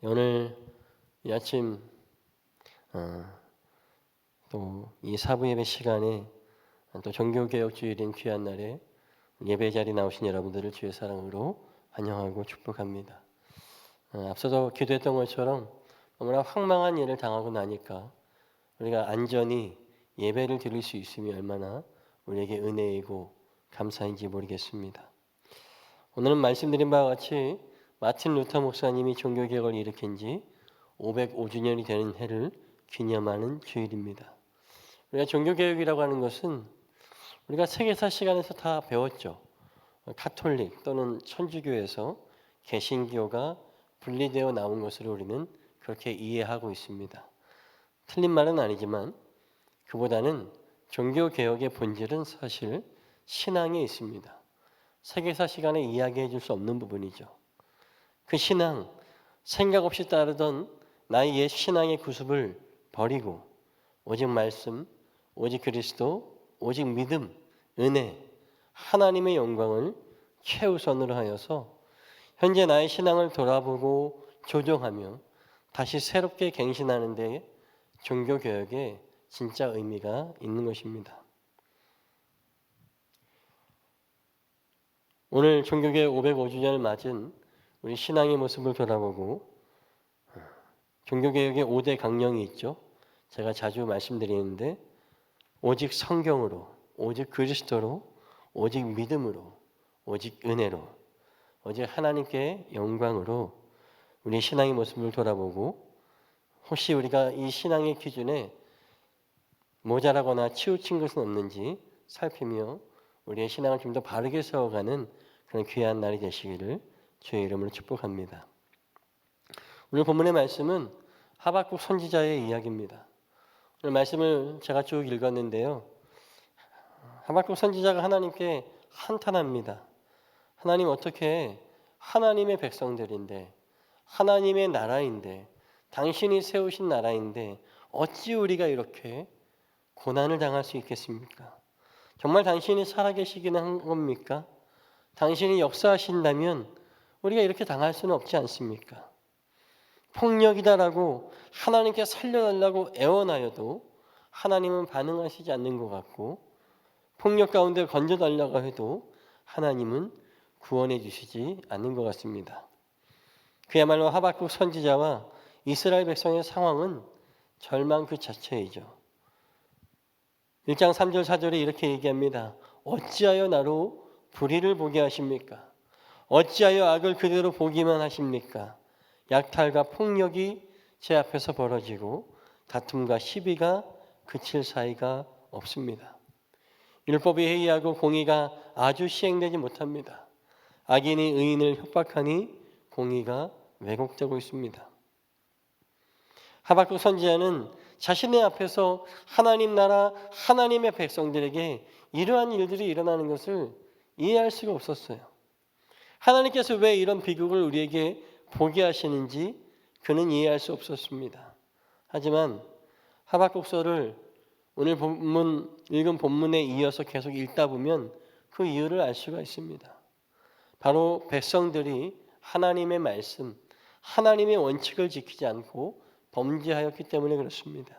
오늘 이 아침 또 이 사부 예배 시간에 또 종교개혁 주일인 귀한 날에 예배 자리에 나오신 여러분들을 주의 사랑으로 환영하고 축복합니다. 앞서도 기도했던 것처럼 너무나 황망한 일을 당하고 나니까 우리가 안전히 예배를 드릴 수 있음이 얼마나 우리에게 은혜이고 감사인지 모르겠습니다. 오늘은 말씀드린 바와 같이 마틴 루터 목사님이 종교개혁을 일으킨 지 505주년이 되는 해를 기념하는 주일입니다. 우리가 종교개혁이라고 하는 것은 우리가 세계사 시간에서 다 배웠죠. 가톨릭 또는 천주교에서 개신교가 분리되어 나온 것으로 우리는 그렇게 이해하고 있습니다. 틀린 말은 아니지만 그보다는 종교개혁의 본질은 사실 신앙에 있습니다. 세계사 시간에 이야기해 줄 수 없는 부분이죠. 그 신앙, 생각 없이 따르던 나의 옛 신앙의 구습을 버리고 오직 말씀, 오직 그리스도, 오직 믿음, 은혜, 하나님의 영광을 최우선으로 하여서 현재 나의 신앙을 돌아보고 조정하며 다시 새롭게 갱신하는 데 종교개혁에 진짜 의미가 있는 것입니다. 오늘 종교개혁 505주년을 맞은 우리 신앙의 모습을 돌아보고 종교개혁의 5대 강령이 있죠. 제가 자주 말씀드리는데 오직 성경으로, 오직 그리스도로, 오직 믿음으로, 오직 은혜로, 오직 하나님께 영광으로 우리 신앙의 모습을 돌아보고 혹시 우리가 이 신앙의 기준에 모자라거나 치우친 것은 없는지 살피며 우리의 신앙을 좀 더 바르게 세워가는 그런 귀한 날이 되시기를 주의 이름으로 축복합니다. 오늘 본문의 말씀은 하박국 선지자의 이야기입니다. 오늘 말씀을 제가 쭉 읽었는데요. 하박국 선지자가 하나님께 한탄합니다. 하나님 어떻게 하나님의 백성들인데 하나님의 나라인데 당신이 세우신 나라인데 어찌 우리가 이렇게 고난을 당할 수 있겠습니까? 정말 당신이 살아계시기는 한 겁니까? 당신이 역사하신다면 우리가 이렇게 당할 수는 없지 않습니까? 폭력이다라고 하나님께 살려달라고 애원하여도 하나님은 반응하시지 않는 것 같고 폭력 가운데 건져달라고 해도 하나님은 구원해 주시지 않는 것 같습니다. 그야말로 하박국 선지자와 이스라엘 백성의 상황은 절망 그 자체이죠. 1장 3절 4절에 이렇게 얘기합니다. 어찌하여 나로 불의를 보게 하십니까? 어찌하여 악을 그대로 보기만 하십니까? 약탈과 폭력이 제 앞에서 벌어지고 다툼과 시비가 그칠 사이가 없습니다. 율법이 해이하고 공의가 아주 시행되지 못합니다. 악인이 의인을 협박하니 공의가 왜곡되고 있습니다. 하박국 선지자는 자신의 앞에서 하나님 나라, 하나님의 백성들에게 이러한 일들이 일어나는 것을 이해할 수가 없었어요. 하나님께서 왜 이런 비극을 우리에게 보게 하시는지 그는 이해할 수 없었습니다. 하지만 하박국서를 오늘 읽은 본문에 이어서 계속 읽다 보면 그 이유를 알 수가 있습니다. 바로 백성들이 하나님의 말씀, 하나님의 원칙을 지키지 않고 범죄하였기 때문에 그렇습니다.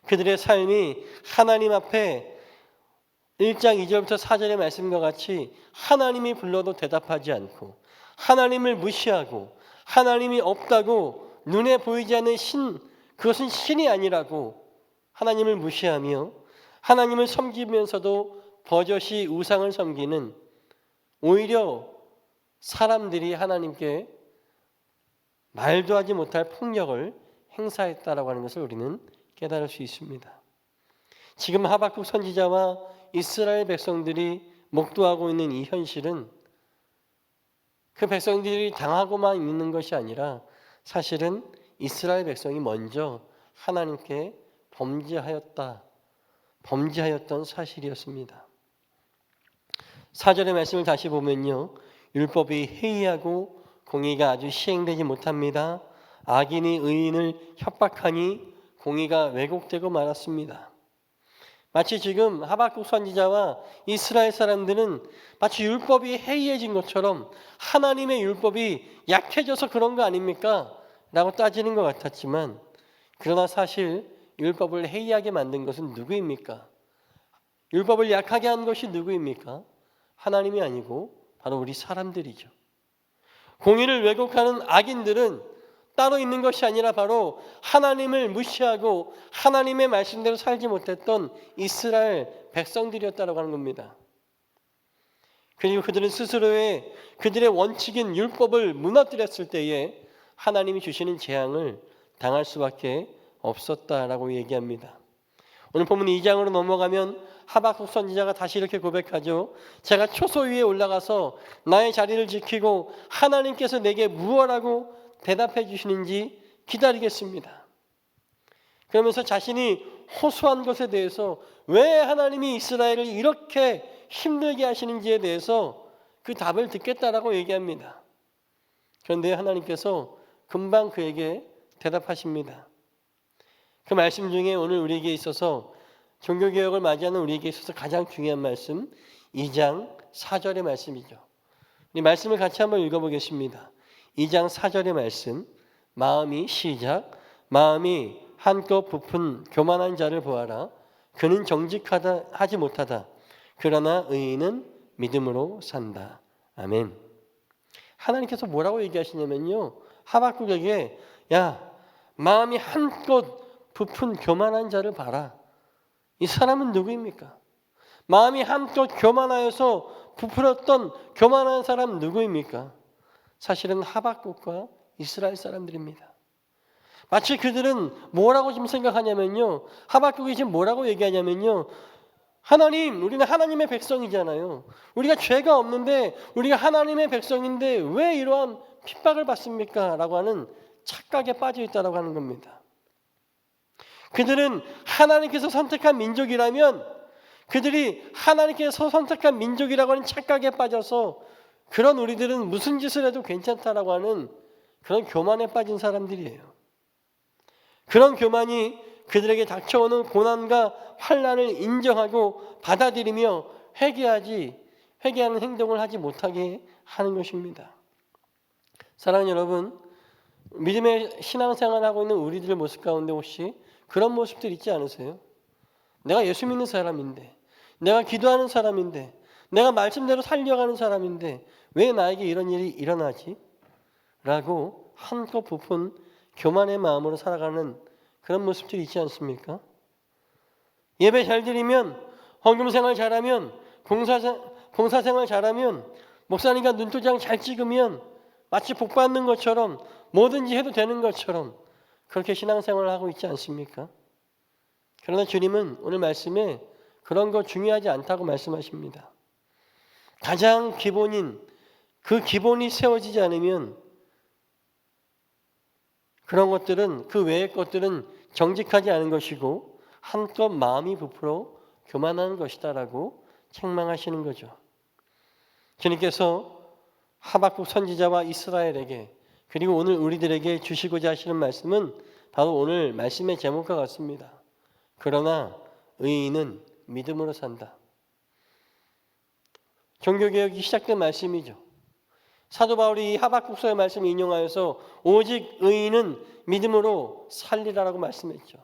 그들의 삶이 하나님 앞에 1장 2절부터 4절의 말씀과 같이 하나님이 불러도 대답하지 않고 하나님을 무시하고 하나님이 없다고 눈에 보이지 않는 그것은 신이 아니라고 하나님을 무시하며 하나님을 섬기면서도 버젓이 우상을 섬기는 오히려 사람들이 하나님께 말도 하지 못할 폭력을 행사했다라고 하는 것을 우리는 깨달을 수 있습니다. 지금 하박국 선지자와 이스라엘 백성들이 목도하고 있는 이 현실은 그 백성들이 당하고만 있는 것이 아니라 사실은 이스라엘 백성이 먼저 하나님께 범죄하였던 사실이었습니다. 4절의 말씀을 다시 보면요. 율법이 해이하고 공의가 아주 시행되지 못합니다. 악인이 의인을 협박하니 공의가 왜곡되고 말았습니다. 마치 지금 하박국 선지자와 이스라엘 사람들은 마치 율법이 해이해진 것처럼 하나님의 율법이 약해져서 그런 거 아닙니까? 라고 따지는 것 같았지만 그러나 사실 율법을 해이하게 만든 것은 누구입니까? 율법을 약하게 한 것이 누구입니까? 하나님이 아니고 바로 우리 사람들이죠. 공의를 왜곡하는 악인들은 따로 있는 것이 아니라 바로 하나님을 무시하고 하나님의 말씀대로 살지 못했던 이스라엘 백성들이었다고 하는 겁니다. 그리고 그들은 스스로의 그들의 원칙인 율법을 무너뜨렸을 때에 하나님이 주시는 재앙을 당할 수밖에 없었다라고 얘기합니다. 오늘 본문 2장으로 넘어가면 하박국 선지자가 다시 이렇게 고백하죠. 제가 초소 위에 올라가서 나의 자리를 지키고 하나님께서 내게 무엇라고 대답해 주시는지 기다리겠습니다. 그러면서 자신이 호소한 것에 대해서 왜 하나님이 이스라엘을 이렇게 힘들게 하시는지에 대해서 그 답을 듣겠다라고 얘기합니다. 그런데 하나님께서 금방 그에게 대답하십니다. 그 말씀 중에 오늘 우리에게 있어서 종교개혁을 맞이하는 우리에게 있어서 가장 중요한 말씀 2장 4절의 말씀이죠. 이 말씀을 같이 한번 읽어보겠습니다. 2장 4절의 말씀 마음이 시작 마음이 한껏 부푼 교만한 자를 보아라. 그는 정직하다 하지 못하다. 그러나 의인은 믿음으로 산다. 아멘. 하나님께서 뭐라고 얘기하시냐면요. 하박국에게 야 마음이 한껏 부푼 교만한 자를 봐라. 이 사람은 누구입니까? 마음이 한껏 교만하여서 부풀었던 교만한 사람 누구입니까? 사실은 하박국과 이스라엘 사람들입니다. 마치 그들은 뭐라고 지금 생각하냐면요. 하박국이 지금 뭐라고 얘기하냐면요. 하나님, 우리는 하나님의 백성이잖아요. 우리가 죄가 없는데 우리가 하나님의 백성인데 왜 이러한 핍박을 받습니까? 라고 하는 착각에 빠져 있다고 하는 겁니다. 그들은 하나님께서 선택한 민족이라면 그들이 하나님께서 선택한 민족이라고 하는 착각에 빠져서 그런 우리들은 무슨 짓을 해도 괜찮다라고 하는 그런 교만에 빠진 사람들이에요. 그런 교만이 그들에게 닥쳐오는 고난과 환난을 인정하고 받아들이며 회개하는 행동을 하지 못하게 하는 것입니다. 사랑하는 여러분, 믿음의 신앙생활을 하고 있는 우리들의 모습 가운데 혹시 그런 모습들 있지 않으세요? 내가 예수 믿는 사람인데, 내가 기도하는 사람인데, 내가 말씀대로 살려가는 사람인데 왜 나에게 이런 일이 일어나지? 라고 한껏 부푼 교만의 마음으로 살아가는 그런 모습들이 있지 않습니까? 예배 잘 드리면, 헌금생활 잘하면, 봉사생활 잘하면, 목사님과 눈도장 잘 찍으면 마치 복 받는 것처럼 뭐든지 해도 되는 것처럼 그렇게 신앙생활을 하고 있지 않습니까? 그러나 주님은 오늘 말씀에 그런 거 중요하지 않다고 말씀하십니다. 가장 기본인 그 기본이 세워지지 않으면 그런 것들은 그 외의 것들은 정직하지 않은 것이고 한껏 마음이 부풀어 교만한 것이다라고 책망하시는 거죠. 주님께서 하박국 선지자와 이스라엘에게 그리고 오늘 우리들에게 주시고자 하시는 말씀은 바로 오늘 말씀의 제목과 같습니다. 그러나 의인은 믿음으로 산다. 종교개혁이 시작된 말씀이죠. 사도 바울이 이 하박국서의 말씀을 인용하여서 오직 의인은 믿음으로 살리라라고 말씀했죠.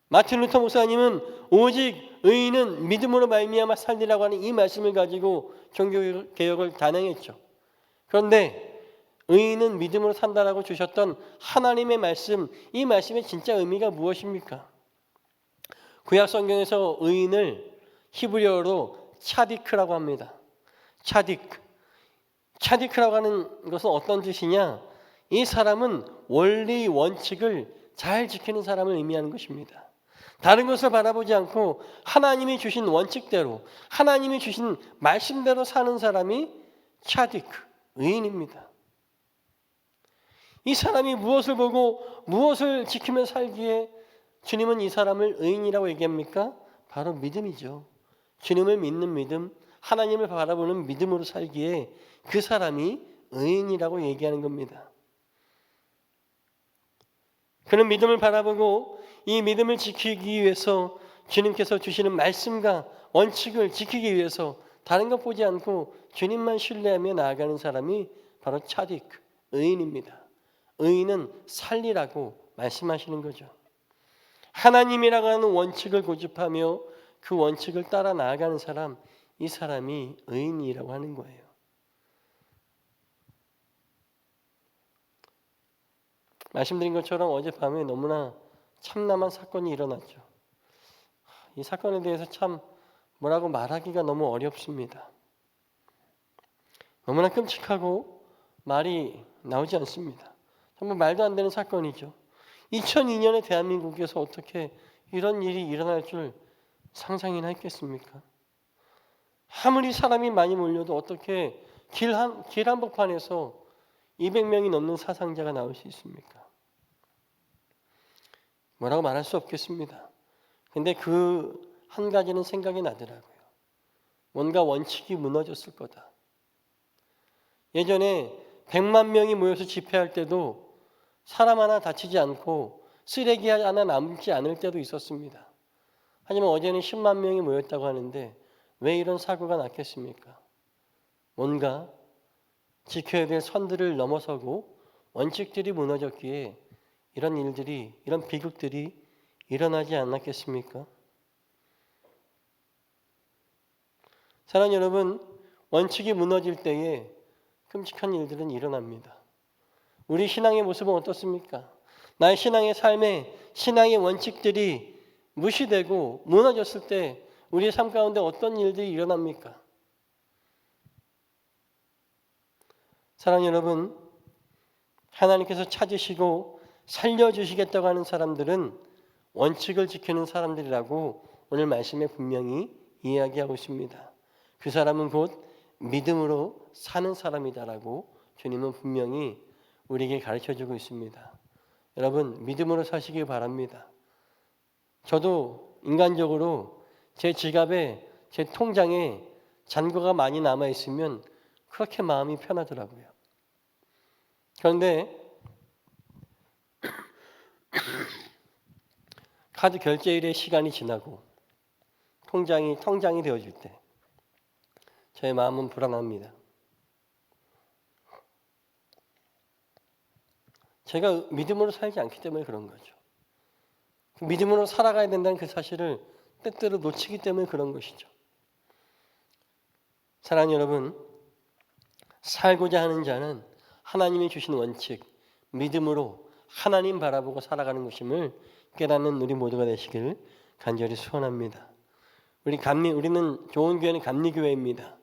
마틴 루터 목사님은 오직 의인은 믿음으로 말미암아 살리라고 하는 이 말씀을 가지고 종교개혁을 단행했죠. 그런데 의인은 믿음으로 산다라고 주셨던 하나님의 말씀, 이 말씀의 진짜 의미가 무엇입니까? 구약 성경에서 의인을 히브리어로 차디크라고 합니다. 차디크라고 하는 것은 어떤 뜻이냐? 이 사람은 원리 원칙을 잘 지키는 사람을 의미하는 것입니다. 다른 것을 바라보지 않고 하나님이 주신 원칙대로 하나님이 주신 말씀대로 사는 사람이 차디크, 의인입니다. 이 사람이 무엇을 보고 무엇을 지키며 살기에 주님은 이 사람을 의인이라고 얘기합니까? 바로 믿음이죠. 주님을 믿는 믿음, 하나님을 바라보는 믿음으로 살기에 그 사람이 의인이라고 얘기하는 겁니다. 그는 믿음을 바라보고 이 믿음을 지키기 위해서 주님께서 주시는 말씀과 원칙을 지키기 위해서 다른 것 보지 않고 주님만 신뢰하며 나아가는 사람이 바로 차딕, 의인입니다. 의인은 살리라고 말씀하시는 거죠. 하나님이라고 하는 원칙을 고집하며 그 원칙을 따라 나아가는 사람, 이 사람이 의인이라고 하는 거예요. 말씀드린 것처럼 어젯밤에 너무나 참담한 사건이 일어났죠. 이 사건에 대해서 참 뭐라고 말하기가 너무 어렵습니다. 너무나 끔찍하고 말이 나오지 않습니다. 정말 말도 안 되는 사건이죠. 2002년에 대한민국에서 어떻게 이런 일이 일어날 줄 상상이나 했겠습니까? 아무리 사람이 많이 몰려도 어떻게 길 한복판에서 200명이 넘는 사상자가 나올 수 있습니까? 뭐라고 말할 수 없겠습니다. 근데 그 한 가지는 생각이 나더라고요. 뭔가 원칙이 무너졌을 거다. 예전에 100만 명이 모여서 집회할 때도 사람 하나 다치지 않고 쓰레기 하나 남지 않을 때도 있었습니다. 하지만 어제는 10만 명이 모였다고 하는데 왜 이런 사고가 났겠습니까? 뭔가 지켜야 될 선들을 넘어서고 원칙들이 무너졌기에 이런 일들이, 이런 비극들이 일어나지 않았겠습니까? 사랑하는 여러분, 원칙이 무너질 때에 끔찍한 일들은 일어납니다. 우리 신앙의 모습은 어떻습니까? 나의 신앙의 삶에 신앙의 원칙들이 무시되고 무너졌을 때 우리의 삶 가운데 어떤 일들이 일어납니까? 사랑하는 여러분, 하나님께서 찾으시고 살려주시겠다고 하는 사람들은 원칙을 지키는 사람들이라고 오늘 말씀에 분명히 이야기하고 있습니다. 그 사람은 곧 믿음으로 사는 사람이다라고 주님은 분명히 우리에게 가르쳐주고 있습니다. 여러분, 믿음으로 사시길 바랍니다. 저도 인간적으로 제 지갑에, 제 통장에 잔고가 많이 남아있으면 그렇게 마음이 편하더라고요. 그런데 카드 결제일의 시간이 지나고 통장이 되어질 때 저의 마음은 불안합니다. 제가 믿음으로 살지 않기 때문에 그런 거죠. 믿음으로 살아가야 된다는 그 사실을 때때로 놓치기 때문에 그런 것이죠. 사랑하는 여러분, 살고자 하는 자는 하나님이 주신 원칙, 믿음으로 하나님 바라보고 살아가는 것임을 깨닫는 우리 모두가 되시길 간절히 소원합니다. 우리는 좋은 교회는 감리교회입니다.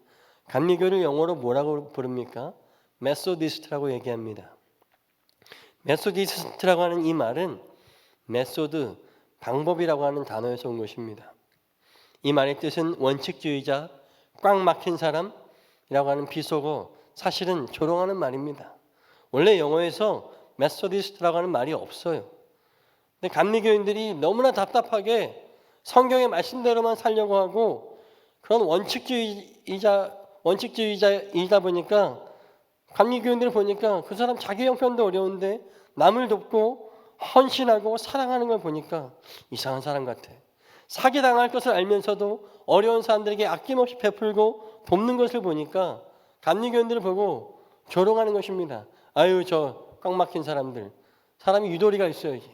감리교회를 영어로 뭐라고 부릅니까? 메소디스트라고 얘기합니다. 메소디스트라고 하는 이 말은 메소드, 방법이라고 하는 단어에서 온 것입니다. 이 말의 뜻은 원칙주의자, 꽉 막힌 사람이라고 하는 비속어, 사실은 조롱하는 말입니다. 원래 영어에서 메소디스트라고 하는 말이 없어요. 근데 감리교인들이 너무나 답답하게 성경의 말씀대로만 살려고 하고 그런 원칙주의자이다 보니까 감리교인들을 보니까 그 사람 자기 형편도 어려운데 남을 돕고 헌신하고 사랑하는 걸 보니까 이상한 사람 같아. 사기당할 것을 알면서도 어려운 사람들에게 아낌없이 베풀고 돕는 것을 보니까 감리교인들을 보고 조롱하는 것입니다. 아유, 저 꽉 막힌 사람들. 사람이 유도리가 있어야지.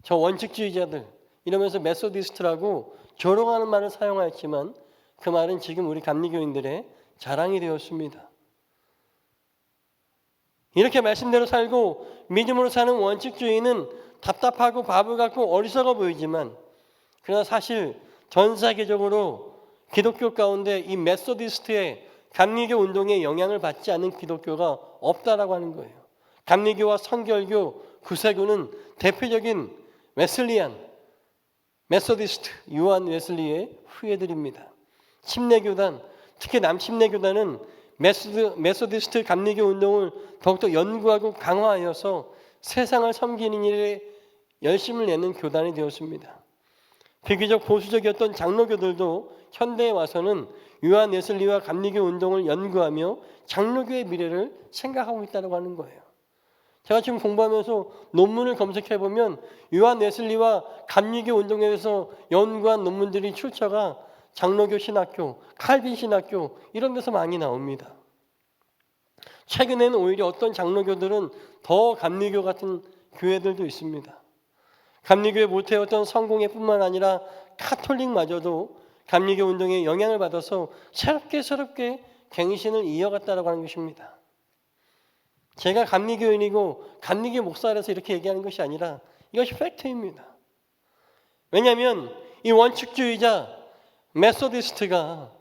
저 원칙주의자들. 이러면서 메소디스트라고 조롱하는 말을 사용하였지만 그 말은 지금 우리 감리교인들의 자랑이 되었습니다. 이렇게 말씀대로 살고 믿음으로 사는 원칙주의는 답답하고 바보 같고 어리석어 보이지만 그러나 사실 전 세계적으로 기독교 가운데 이 메소디스트의 감리교 운동에 영향을 받지 않는 기독교가 없다라고 하는 거예요. 감리교와 성결교, 구세교는 대표적인 웨슬리안, 메소디스트, 요한 웨슬리의 후예들입니다. 침례교단, 특히 남침례교단은 메소디스트 감리교 운동을 더욱더 연구하고 강화하여서 세상을 섬기는 일에 열심을 내는 교단이 되었습니다. 비교적 보수적이었던 장로교들도 현대에 와서는 요한 웨슬리와 감리교 운동을 연구하며 장로교의 미래를 생각하고 있다고 하는 거예요. 제가 지금 공부하면서 논문을 검색해보면 요한 웨슬리와 감리교 운동에 대해서 연구한 논문들이 출처가 장로교 신학교, 칼빈 신학교 이런 데서 많이 나옵니다. 최근에는 오히려 어떤 장로교들은 더 감리교 같은 교회들도 있습니다. 감리교의 모태였던 성공회뿐만 아니라 카톨릭마저도 감리교 운동에 영향을 받아서 새롭게 갱신을 이어갔다라고 하는 것입니다. 제가 감리교인이고 감리교 목사라서 이렇게 얘기하는 것이 아니라 이것이 팩트입니다. 왜냐하면 이 원칙주의자 메소디스트가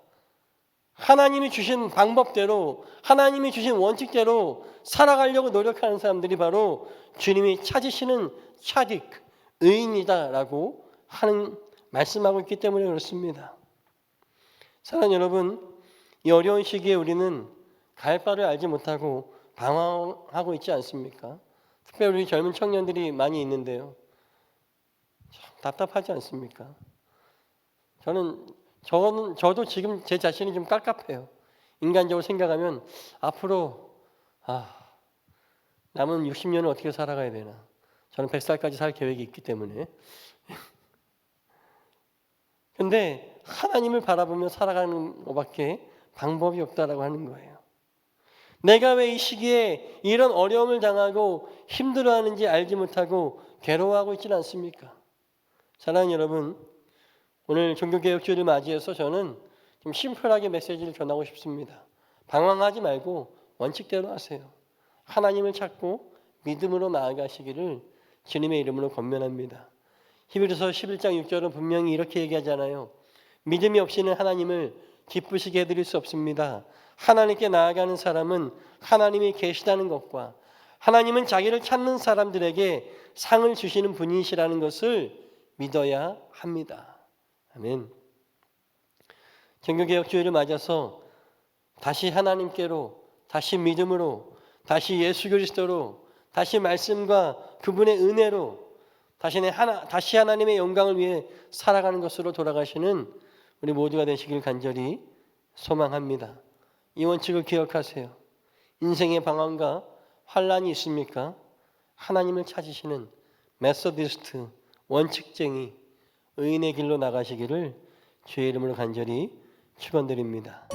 하나님이 주신 방법대로, 하나님이 주신 원칙대로 살아가려고 노력하는 사람들이 바로 주님이 찾으시는 차딕, 의인이다라고 말씀하고 있기 때문에 그렇습니다. 사랑하는 여러분, 이 어려운 시기에 우리는 갈 바를 알지 못하고 방황하고 있지 않습니까? 특별히 우리 젊은 청년들이 많이 있는데요. 참 답답하지 않습니까? 저도 지금 제 자신이 좀 깝깝해요. 인간적으로 생각하면 앞으로 남은 60년을 어떻게 살아가야 되나. 저는 100살까지 살 계획이 있기 때문에. 근데 하나님을 바라보며 살아가는 것밖에 방법이 없다라고 하는 거예요. 내가 왜 이 시기에 이런 어려움을 당하고 힘들어하는지 알지 못하고 괴로워하고 있지는 않습니까? 사랑하는 여러분, 오늘 종교개혁주의를 맞이해서 저는 좀 심플하게 메시지를 전하고 싶습니다. 방황하지 말고 원칙대로 하세요. 하나님을 찾고 믿음으로 나아가시기를 주님의 이름으로 권면합니다. 히브리서 11장 6절은 분명히 이렇게 얘기하잖아요. 믿음이 없이는 하나님을 기쁘시게 해드릴 수 없습니다. 하나님께 나아가는 사람은 하나님이 계시다는 것과 하나님은 자기를 찾는 사람들에게 상을 주시는 분이시라는 것을 믿어야 합니다. 아멘. 종교개혁주의를 맞아서 다시 하나님께로, 다시 믿음으로, 다시 예수 그리스도로, 다시 말씀과 그분의 은혜로 다시 하나님의 영광을 위해 살아가는 것으로 돌아가시는 우리 모두가 되시길 간절히 소망합니다. 이 원칙을 기억하세요. 인생의 방황과 환란이 있습니까? 하나님을 찾으시는 메소디스트, 원칙쟁이, 의인의 길로 나가시기를 주의 이름으로 간절히 축원드립니다.